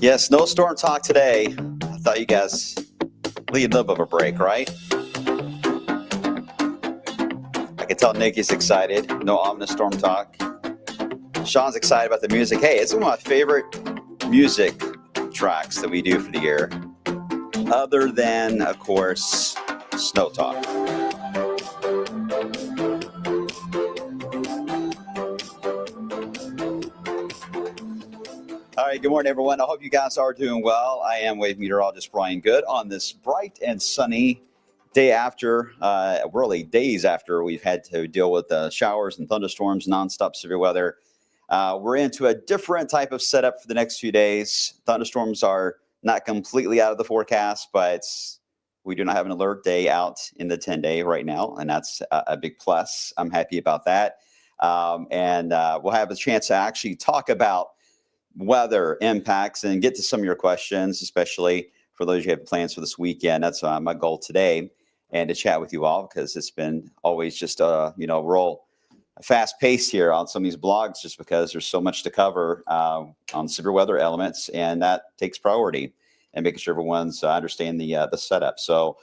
Yes, no storm talk today. I thought you guys need a little bit of a break, right? I can tell Nikki's excited. No ominous storm talk. Sean's excited about the music. Hey, it's one of my favorite music tracks that we do for the year, other than, of course, Snow Talk. All right, good morning, everyone. I hope you guys are doing well. I am wave meteorologist Brian Goode on this bright and sunny day after, really days after we've had to deal with showers and thunderstorms, nonstop severe weather. We're into a different type of setup for the next few days. Thunderstorms are not completely out of the forecast, but we do not have an alert day out in the 10-day right now, and that's a big plus. I'm happy about that. And we'll have a chance to actually talk about weather impacts and get to some of your questions, especially for those who have plans for this weekend. That's my goal today, and to chat with you all, because it's been always just real fast pace here on some of these blogs, just because there's so much to cover on severe weather elements, and that takes priority, and making sure everyone's understand the setup. So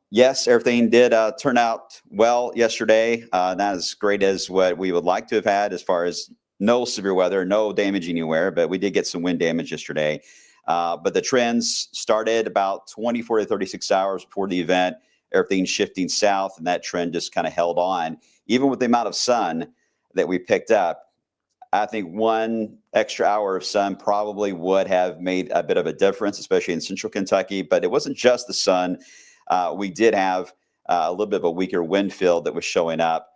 yes, everything did turn out well yesterday. Not as great as what we would like to have had, as far as no severe weather, no damage anywhere, but we did get some wind damage yesterday. But the trends started about 24 to 36 hours before the event, everything shifting south, and that trend just kind of held on. Even with the amount of sun that we picked up, I think one extra hour of sun probably would have made a bit of a difference, especially in central Kentucky. But it wasn't just the sun. We did have a little bit of a weaker wind field that was showing up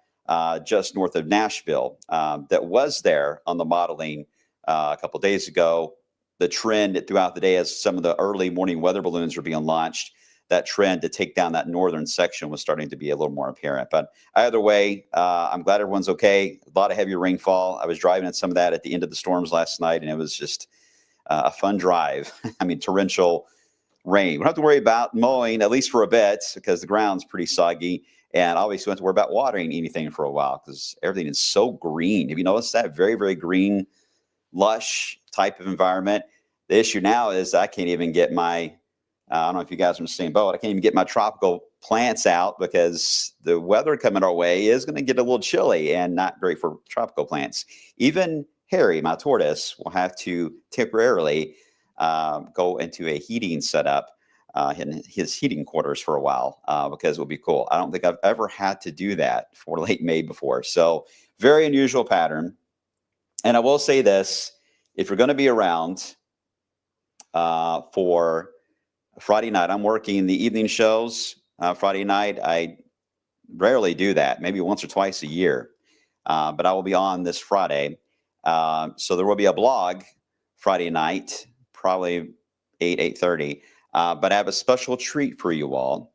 just north of Nashville that was there on the modeling a couple of days ago. The trend throughout the day, as some of the early morning weather balloons were being launched, that trend to take down that northern section was starting to be a little more apparent. But either way, I'm glad everyone's okay. A lot of heavy rainfall. I was driving in some of that at the end of the storms last night, and it was just a fun drive. I mean, torrential rain. We don't have to worry about mowing, at least for a bit, because the ground's pretty soggy. And obviously, we don't have to worry about watering anything for a while because everything is so green. Have you noticed that? Very, very green, lush type of environment. The issue now is I can't even get my, I don't know if you guys are in the same boat, I can't even get my tropical plants out because the weather coming our way is going to get a little chilly and not great for tropical plants. Even Harry, my tortoise, will have to temporarily go into a heating setup in his heating quarters for a while because it will be cool. I don't think I've ever had to do that for late May before. So very unusual pattern. And I will say this, if you're going to be around for Friday night, I'm working the evening shows Friday night. I rarely do that, maybe once or twice a year. But I will be on this Friday. So there will be a blog Friday night, probably 8:30. But I have a special treat for you all,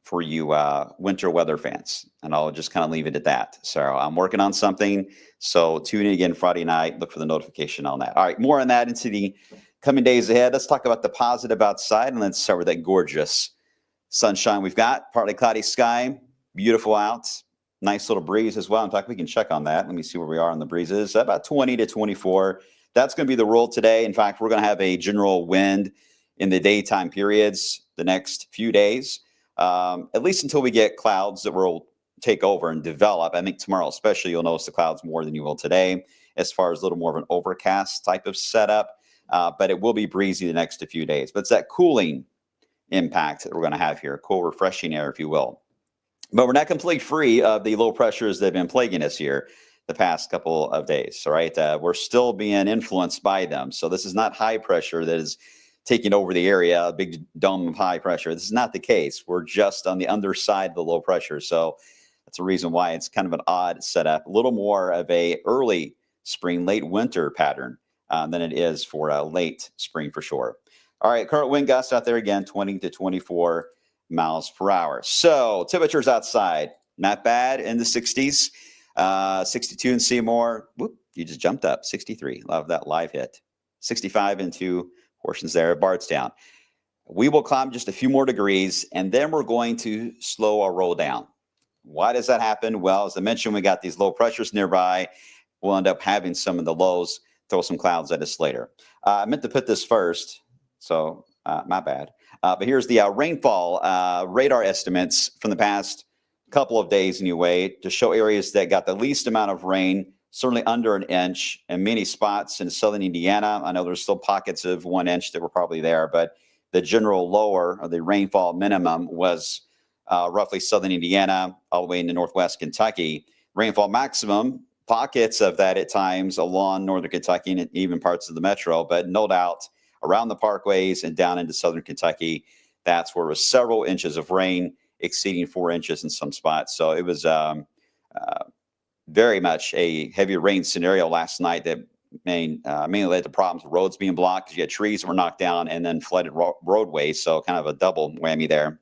for you winter weather fans. And I'll just kind of leave it at that. So I'm working on something. So tune in again Friday night. Look for the notification on that. All right, more on that into the coming days ahead. Let's talk about the positive outside, and let's start with that gorgeous sunshine we've got. Partly cloudy sky, beautiful out. Nice little breeze as well. In fact, we can check on that. Let me see where we are on the breezes. About 20 to 24. That's going to be the rule today. In fact, we're going to have a general wind in the daytime periods the next few days, at least until we get clouds that will take over and develop. I think tomorrow especially, you'll notice the clouds more than you will today as far as a little more of an overcast type of setup. But it will be breezy the next few days. But it's that cooling impact that we're going to have here, cool, refreshing air, if you will. But we're not completely free of the low pressures that have been plaguing us here the past couple of days. All right. We're still being influenced by them. So this is not high pressure that is taking over the area, a big dome of high pressure. This is not the case. We're just on the underside of the low pressure. So that's a reason why it's kind of an odd setup, a little more of a early spring, late winter pattern than it is for a late spring for sure. All right. Current wind gusts out there again, 20 to 24 miles per hour. So temperatures outside, not bad in the 60s. 62 in Seymour. Whoop, you just jumped up. 63. Love that live hit. 65 into portions there of Bardstown. We will climb just a few more degrees, and then we're going to slow our roll down. Why does that happen? Well, as I mentioned, we got these low pressures nearby. We'll end up having some of the lows throw some clouds at us later. I meant to put this first, so my bad. But here's the rainfall radar estimates from the past couple of days anyway, to show areas that got the least amount of rain, certainly under an inch, and many spots in southern Indiana. I know there's still pockets of 1 inch that were probably there, but the general lower, or the rainfall minimum, was roughly southern Indiana all the way into northwest Kentucky. Rainfall maximum, pockets of that at times along northern Kentucky and even parts of the metro, but no doubt around the parkways and down into southern Kentucky, that's where it was several inches of rain, exceeding 4 inches in some spots. So it was very much a heavy rain scenario last night that mainly led to problems with roads being blocked because you had trees that were knocked down and then flooded roadways. So kind of a double whammy there.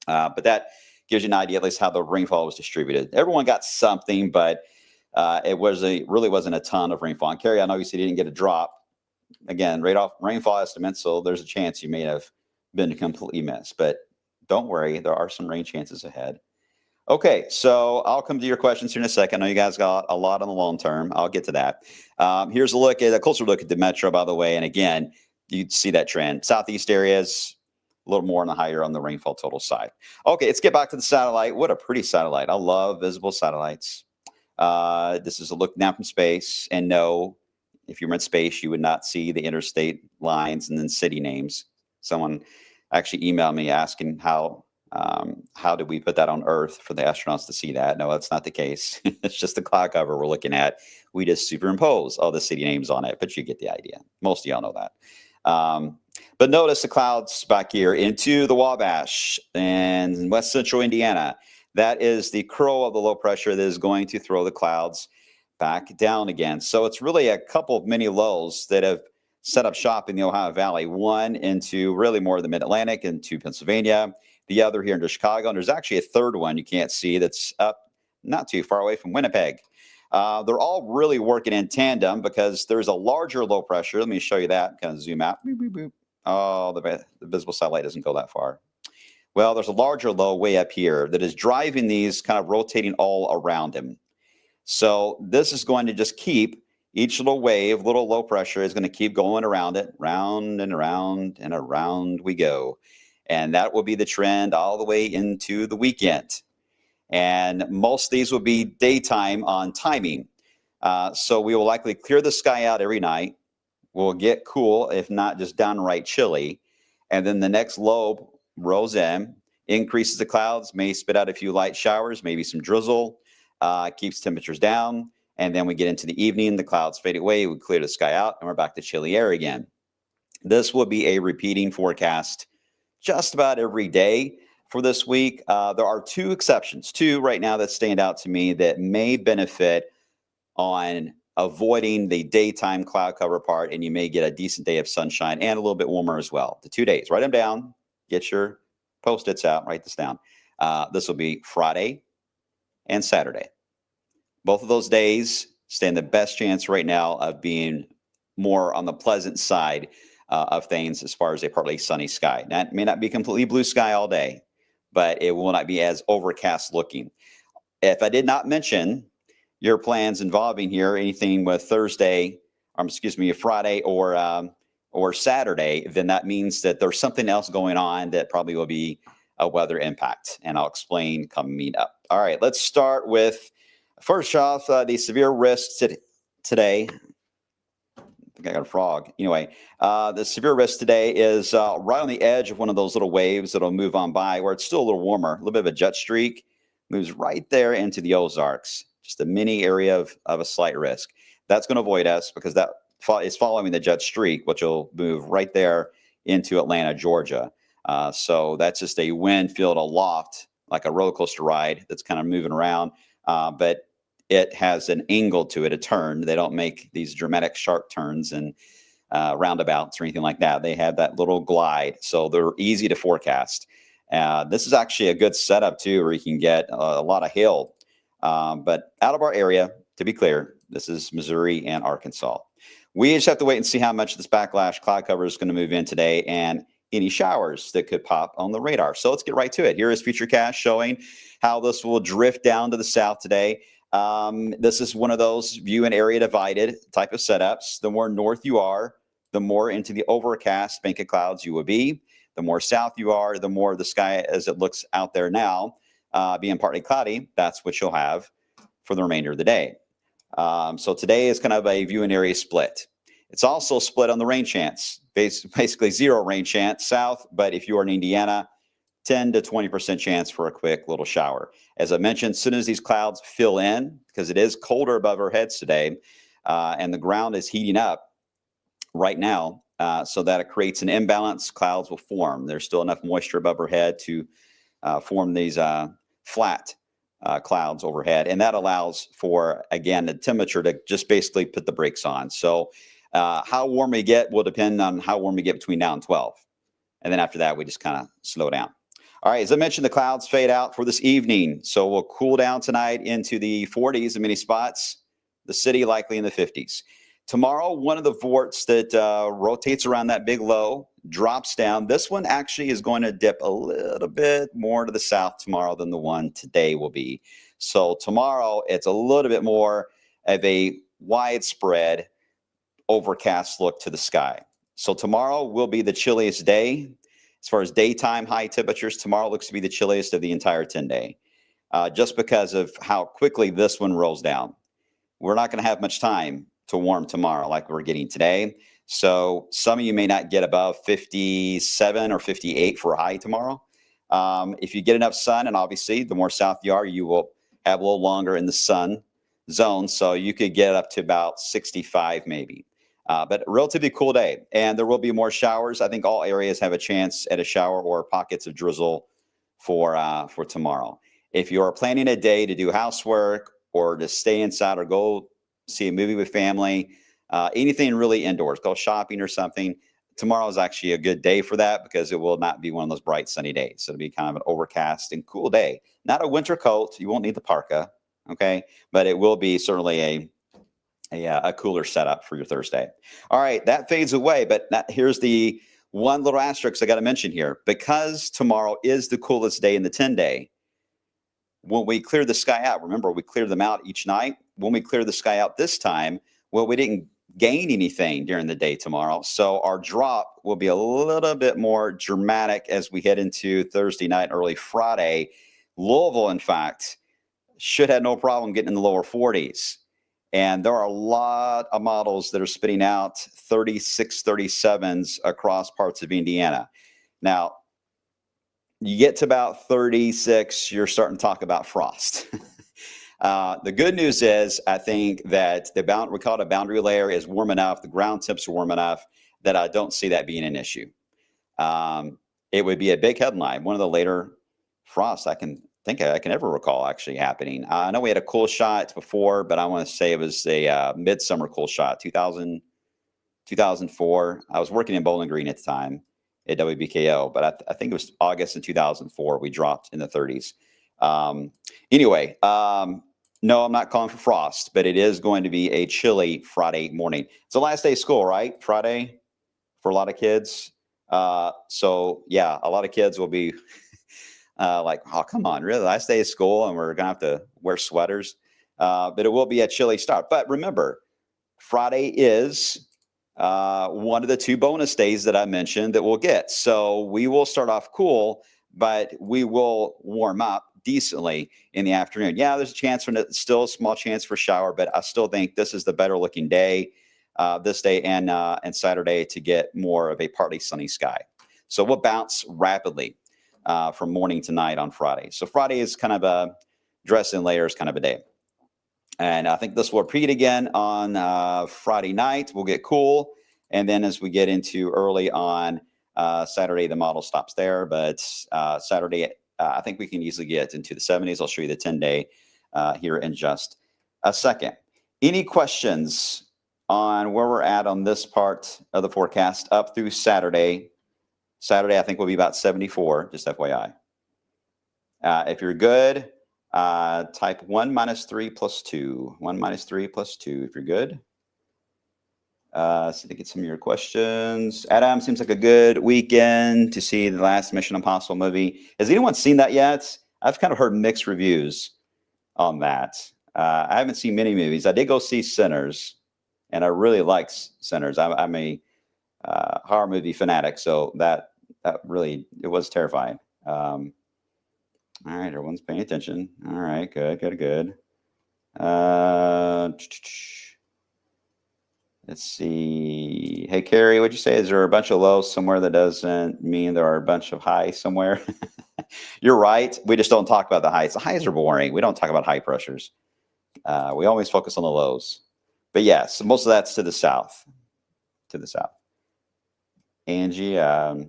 But that gives you an idea at least how the rainfall was distributed. Everyone got something, but it really wasn't a ton of rainfall. And Kerry, I know you said you didn't get a drop. Again, right off rainfall estimates, so there's a chance you may have been completely missed. But don't worry, there are some rain chances ahead. Okay, so I'll come to your questions here in a second. I know you guys got a lot on the long term. I'll get to that. Here's a closer look at the metro, by the way. And again, you see that trend. Southeast areas, a little more on the higher on the rainfall total side. Okay, let's get back to the satellite. What a pretty satellite. I love visible satellites. This is a look down from space. And no, if you were in space, you would not see the interstate lines and then city names. Someone actually emailed me asking how did we put that on Earth for the astronauts to see that? No, that's not the case. It's just the cloud cover we're looking at. We just superimpose all the city names on it, but you get the idea. Most of y'all know that. But notice the clouds back here into the Wabash and west central Indiana. That is the curl of the low pressure that is going to throw the clouds back down again. So it's really a couple of mini lows that have set up shop in the Ohio Valley, one into really more of the Mid-Atlantic into Pennsylvania, the other here into Chicago. And there's actually a third one you can't see that's up not too far away from Winnipeg. They're all really working in tandem because there's a larger low pressure. Let me show you that. Kind of zoom out. Boop, boop, boop. Oh, the visible satellite doesn't go that far. Well, there's a larger low way up here that is driving these kind of rotating all around him. So this is going to just keep each little wave, little low pressure is going to keep going around it, round and around and around we go. And that will be the trend all the way into the weekend. And most of these will be daytime on timing. So we will likely clear the sky out every night. We'll get cool, if not just downright chilly. And then the next low rolls in, increases the clouds, may spit out a few light showers, maybe some drizzle, keeps temperatures down. And then we get into the evening, the clouds fade away, we clear the sky out, and we're back to chilly air again. This will be a repeating forecast just about every day for this week. There are two exceptions, two right now that stand out to me that may benefit on avoiding the daytime cloud cover part, and you may get a decent day of sunshine and a little bit warmer as well. The 2 days, write them down, get your Post-its out, write this down. This will be Friday and Saturday. Both of those days stand the best chance right now of being more on the pleasant side of things as far as a partly sunny sky. That may not be completely blue sky all day, but it will not be as overcast looking. If I did not mention your plans involving here, anything with Friday or Saturday, then that means that there's something else going on that probably will be a weather impact, and I'll explain coming up. All right, let's start with, first off, the severe risks today. I think I got a frog. Anyway, the severe risk today is right on the edge of one of those little waves that'll move on by where it's still a little warmer, a little bit of a jet streak, moves right there into the Ozarks, just a mini area of a slight risk. That's going to avoid us because that is following the jet streak, which will move right there into Atlanta, Georgia. So that's just a wind field aloft, like a roller coaster ride that's kind of moving around. But it has an angle to it, a turn. They don't make these dramatic sharp turns and roundabouts or anything like that. They have that little glide, so they're easy to forecast. This is actually a good setup, too, where you can get a lot of hail. But out of our area, to be clear, this is Missouri and Arkansas. We just have to wait and see how much this backlash cloud cover is going to move in today and any showers that could pop on the radar. So let's get right to it. Here is Futurecast showing how this will drift down to the south today. This is one of those view and area divided type of setups. The more north you are, the more into the overcast bank of clouds you will be. The more south you are, the more the sky as it looks out there now, being partly cloudy, that's what you'll have for the remainder of the day. So today is kind of a view and area split. It's also split on the rain chance, basically zero rain chance south, but if you are in Indiana, 10 to 20% chance for a quick little shower. As I mentioned, as soon as these clouds fill in, because it is colder above our heads today, and the ground is heating up right now, so that it creates an imbalance, clouds will form. There's still enough moisture above our head to form these flat clouds overhead, and that allows for, again, the temperature to just basically put the brakes on. So how warm we get will depend on how warm we get between now and 12. And then after that, we just kind of slow down. All right, as I mentioned, the clouds fade out for this evening. So we'll cool down tonight into the 40s in many spots, the city likely in the 50s. Tomorrow, one of the vorts that rotates around that big low drops down. This one actually is going to dip a little bit more to the south tomorrow than the one today will be. So tomorrow, it's a little bit more of a widespread overcast look to the sky. So tomorrow will be the chilliest day. As far as daytime high temperatures, tomorrow looks to be the chilliest of the entire 10-day, just because of how quickly this one rolls down. We're not going to have much time to warm tomorrow like we're getting today. So some of you may not get above 57 or 58 for a high tomorrow. If you get enough sun, and obviously the more south you are, you will have a little longer in the sun zone. So you could get up to about 65 maybe. But a relatively cool day, and there will be more showers. I think all areas have a chance at a shower or pockets of drizzle for tomorrow. If you're planning a day to do housework or to stay inside or go see a movie with family, Anything really indoors, go shopping or something. Tomorrow is actually a good day for that because it will not be one of those bright sunny days. So it'll be kind of an overcast and cool day. Not a winter coat. You won't need the parka. Okay. But it will be certainly a cooler setup for your Thursday. All right. That fades away. But here's the one little asterisk I got to mention here. Because tomorrow is the coolest day in the 10-day, when we clear the sky out, remember, we clear them out each night. When we clear the sky out this time, well, we didn't gain anything during the day tomorrow. So our drop will be a little bit more dramatic as we head into Thursday night, early Friday. Louisville, in fact, should have no problem getting in the lower 40s. And there are a lot of models that are spitting out 36, 37s across parts of Indiana. Now, you get to about 36, you're starting to talk about frost. The good news is, I think that we call it a boundary layer, is warm enough. The ground temps are warm enough that I don't see that being an issue. It would be a big headline. One of the later frosts I can ever recall actually happening. I know we had a cool shot before, but I want to say it was a midsummer cool shot, 2004. I was working in Bowling Green at the time at WBKO, but I think it was August in 2004. We dropped in the 30s. Anyway, no, I'm not calling for frost, but it is going to be a chilly Friday morning. It's the last day of school, right? Friday for a lot of kids. So yeah, a lot of kids will be like, oh, come on, really? Last day of school and we're going to have to wear sweaters. But it will be a chilly start. But remember, Friday is one of the 2 bonus days that I mentioned that we'll get. So we will start off cool, but we will warm up decently in the afternoon. Yeah, there's a chance still a small chance for shower, but I still think this is the better looking day, this day and Saturday, to get more of a partly sunny sky. So we'll bounce rapidly from morning to night on Friday. So Friday is kind of a dress in layers kind of a day. And I think this will repeat again on Friday night. We'll get cool. And then as we get into early on Saturday, the model stops there. But Saturday, I think we can easily get into the 70s. I'll show you the 10-day here in just a second. Any questions on where we're at on this part of the forecast up through Saturday? Saturday, I think, will be about 74, just FYI. If you're good, type 1 minus 3 plus 2. 1 minus 3 plus 2, if you're good. So to get some of your questions. Adam, seems like a good weekend to see the last Mission Impossible movie. Has anyone seen that yet? I've kind of heard mixed reviews on that. I haven't seen many movies. I did go see Sinners, and I really liked Sinners. I'm a horror movie fanatic, so that really, it was terrifying. All right, everyone's paying attention. All right, good. Let's see. Hey, Carrie, what'd you say? Is there a bunch of lows somewhere that doesn't mean there are a bunch of highs somewhere? You're right. We just don't talk about the highs. The highs are boring. We don't talk about high pressures. We always focus on the lows. But yes, most of that's to the south. Angie, all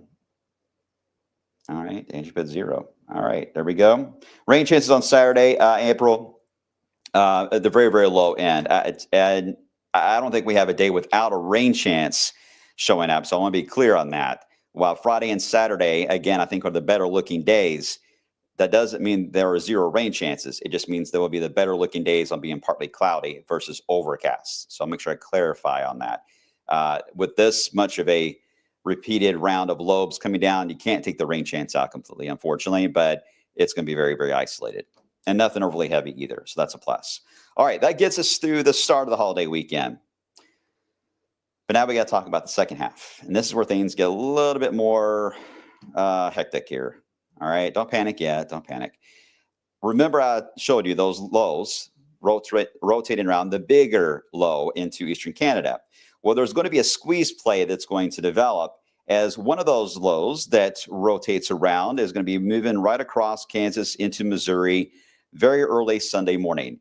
right, Angie put 0. All right, there we go. Rain chances on Saturday, April, at the very, very low end. And I don't think we have a day without a rain chance showing up. So I want to be clear on that. While Friday and Saturday, again, I think are the better looking days, that doesn't mean there are 0 rain chances. It just means there will be the better looking days on being partly cloudy versus overcast. So I'll make sure I clarify on that. With this much of a repeated round of lobes coming down, you can't take the rain chance out completely, unfortunately, but it's going to be very, very isolated and nothing overly heavy either. So that's a plus. All right, that gets us through the start of the holiday weekend. But now we got to talk about the second half. And this is where things get a little bit more hectic here. All right, don't panic yet. Don't panic. Remember, I showed you those lows rotating around the bigger low into Eastern Canada. Well, there's going to be a squeeze play that's going to develop as one of those lows that rotates around is going to be moving right across Kansas into Missouri very early Sunday morning.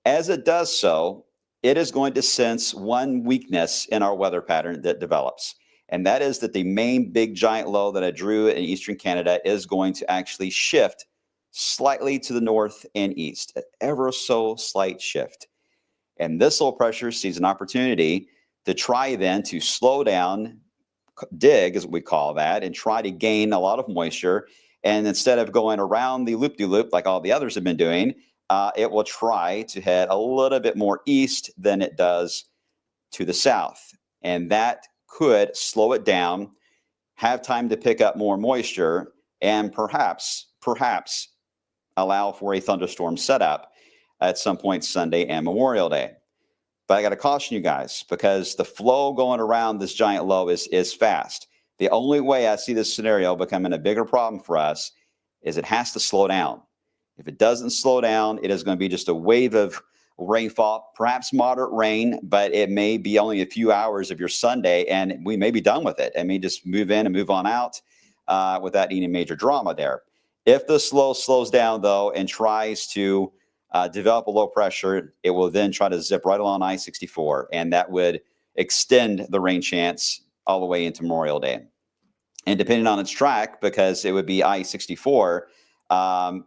As it does so, it is going to sense one weakness in our weather pattern that develops. And that is that the main big giant low that I drew in Eastern Canada is going to actually shift slightly to the north and east, an ever so slight shift. And this low pressure sees an opportunity to try then to slow down, dig as we call that, and try to gain a lot of moisture. And instead of going around the loop-de-loop like all the others have been doing, it will try to head a little bit more east than it does to the south. And that could slow it down, have time to pick up more moisture, and perhaps allow for a thunderstorm setup at some point Sunday and Memorial Day. But I got to caution you guys, because the flow going around this giant low is fast. The only way I see this scenario becoming a bigger problem for us is it has to slow down. If it doesn't slow down, it is going to be just a wave of rainfall, perhaps moderate rain, but it may be only a few hours of your Sunday, and we may be done with it. I may just move in and move on out without any major drama there. If the slow slows down, though, and tries to develop a low pressure, it will then try to zip right along I-64, and that would extend the rain chance all the way into Memorial Day. And depending on its track, because it would be I-64,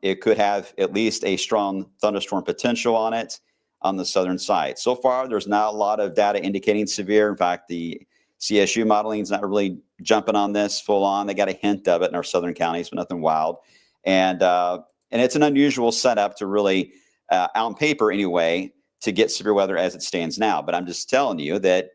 it could have at least a strong thunderstorm potential on it on the southern side. So far, there's not a lot of data indicating severe. In fact, the CSU modeling is not really jumping on this full on. They got a hint of it in our southern counties, but nothing wild. And it's an unusual setup to really, on paper anyway, to get severe weather as it stands now. But I'm just telling you that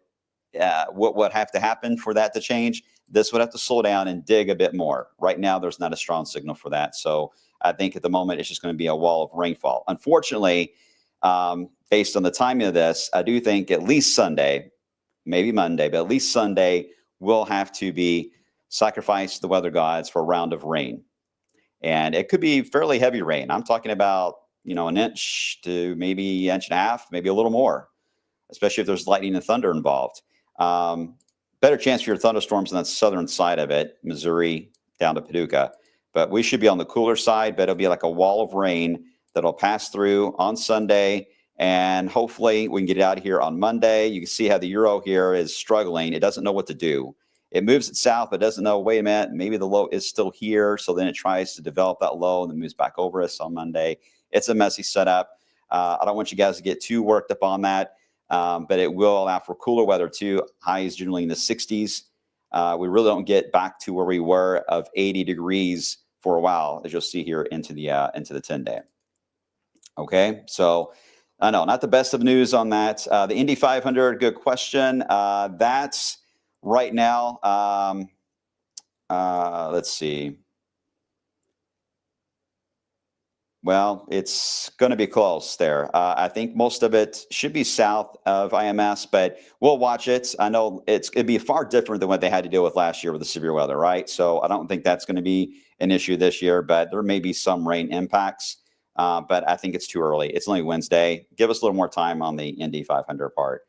what would have to happen for that to change? This would have to slow down and dig a bit more. Right now, there's not a strong signal for that. So I think at the moment, it's just going to be a wall of rainfall. Unfortunately, based on the timing of this, I do think at least Sunday, maybe Monday, but at least Sunday will have to be sacrificed to the weather gods for a round of rain. And it could be fairly heavy rain. I'm talking about, an inch to maybe inch and a half, maybe a little more, especially if there's lightning and thunder involved. Better chance for your thunderstorms on that southern side of it, Missouri down to Paducah. But we should be on the cooler side, but it'll be like a wall of rain that'll pass through on Sunday. And hopefully we can get it out of here on Monday. You can see how the Euro here is struggling. It doesn't know what to do. It moves it south, but doesn't know, wait a minute, maybe the low is still here. So then it tries to develop that low and then moves back over us on Monday. It's a messy setup. I don't want you guys to get too worked up on that. But it will allow for cooler weather too. Highs generally in the 60s. We really don't get back to where we were of 80 degrees for a while, as you'll see here into the 10-day. Okay, so I know not the best of news on that. The Indy 500, good question. That's right now. Let's see. Well, it's going to be close there. I think most of it should be south of IMS, but we'll watch it. I know it'd be far different than what they had to deal with last year with the severe weather, right? So I don't think that's going to be an issue this year, but there may be some rain impacts. But I think it's too early. It's only Wednesday. Give us a little more time on the Indy 500 part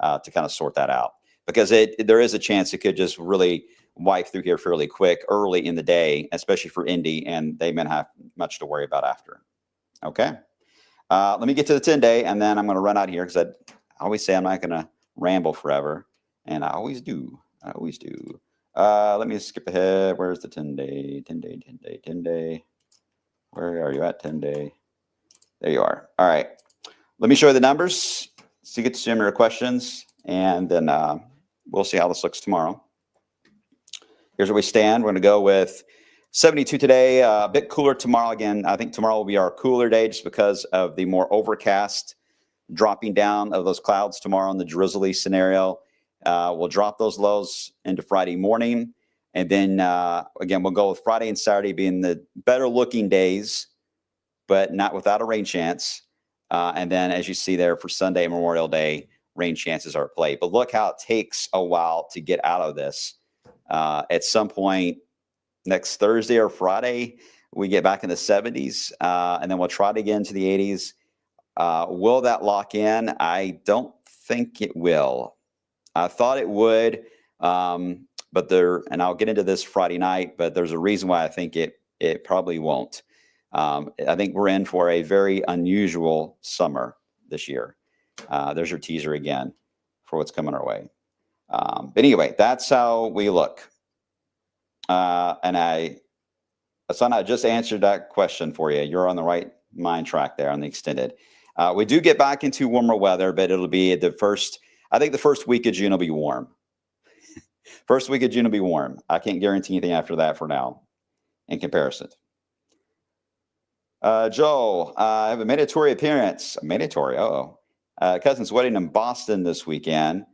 to kind of sort that out, because there is a chance it could just really wipe through here fairly quick early in the day, especially for Indy, and they may not have much to worry about after. Okay. Let me get to the 10-day, and then I'm going to run out here because I always say I'm not going to ramble forever, and I always do. Let me skip ahead. Where's the 10-day? 10-day. Where are you at, 10-day? There you are. All right. Let me show you the numbers so you get to some of your questions, and then we'll see how this looks tomorrow. Here's where we stand. We're going to go with 72 today, a bit cooler tomorrow. Again, I think tomorrow will be our cooler day just because of the more overcast dropping down of those clouds tomorrow in the drizzly scenario. We'll drop those lows into Friday morning. And then, again, we'll go with Friday and Saturday being the better looking days, but not without a rain chance. And then, as you see there, for Sunday and Memorial Day, rain chances are at play. But look how it takes a while to get out of this. At some point next Thursday or Friday, we get back in the 70s, and then we'll try it again to the 80s. Will that lock in? I don't think it will. I thought it would, but and I'll get into this Friday night, but there's a reason why I think it probably won't. I think we're in for a very unusual summer this year. There's your teaser again for what's coming our way. But anyway, that's how we look. And I just answered that question for you. You're on the right mind track there on the extended. We do get back into warmer weather, but it'll be the first I think the first week of June will be warm. First week of June will be warm. I can't guarantee anything after that for now in comparison. Joe, I have a mandatory appearance. Mandatory, cousin's wedding in Boston this weekend.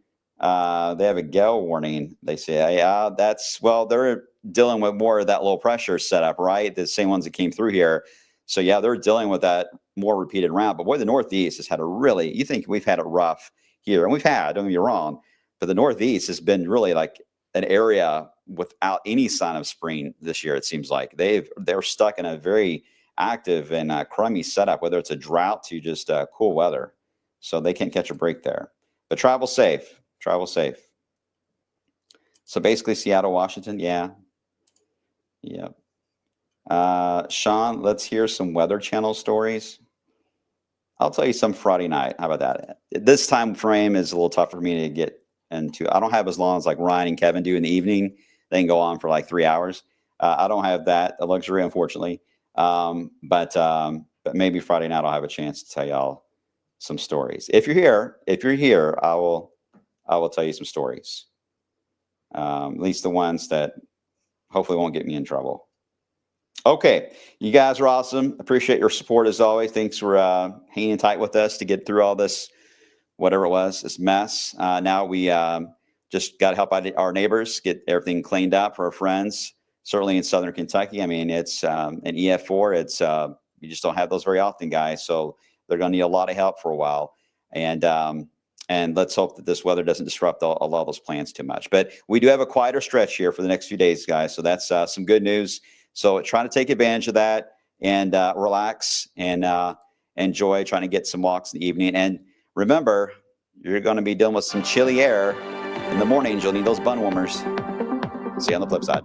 They have a gale warning, they say. Yeah, they're dealing with more of that low pressure setup, right? The same ones that came through here. So, yeah, they're dealing with that more repeated round. But boy, the Northeast has had you think we've had it rough here. And we've had, don't get me wrong, but the Northeast has been really like an area without any sign of spring this year, it seems like. They're stuck in a very active and crummy setup, whether it's a drought to just cool weather. So they can't catch a break there. But travel safe. Travel safe. So basically Seattle, Washington. Yeah. Yeah. Sean, let's hear some Weather Channel stories. I'll tell you some Friday night. How about that? This time frame is a little tough for me to get into. I don't have as long as like Ryan and Kevin do in the evening. They can go on for like 3 hours. I don't have that luxury, unfortunately. But maybe Friday night I'll have a chance to tell y'all some stories. If you're here, I will tell you some stories. At least the ones that hopefully won't get me in trouble. Okay, you guys are awesome. Appreciate your support as always. Thanks for hanging tight with us to get through all this, whatever it was, this mess. Now we just got to help out our neighbors, get everything cleaned up for our friends. Certainly in Southern Kentucky. I mean, it's an EF4. It's you just don't have those very often, guys. So they're going to need a lot of help for a while. And let's hope that this weather doesn't disrupt a lot of those plans too much. But we do have a quieter stretch here for the next few days, guys. So that's some good news. So try to take advantage of that and relax and enjoy trying to get some walks in the evening. And remember, you're going to be dealing with some chilly air in the mornings. You'll need those bun warmers. See you on the flip side.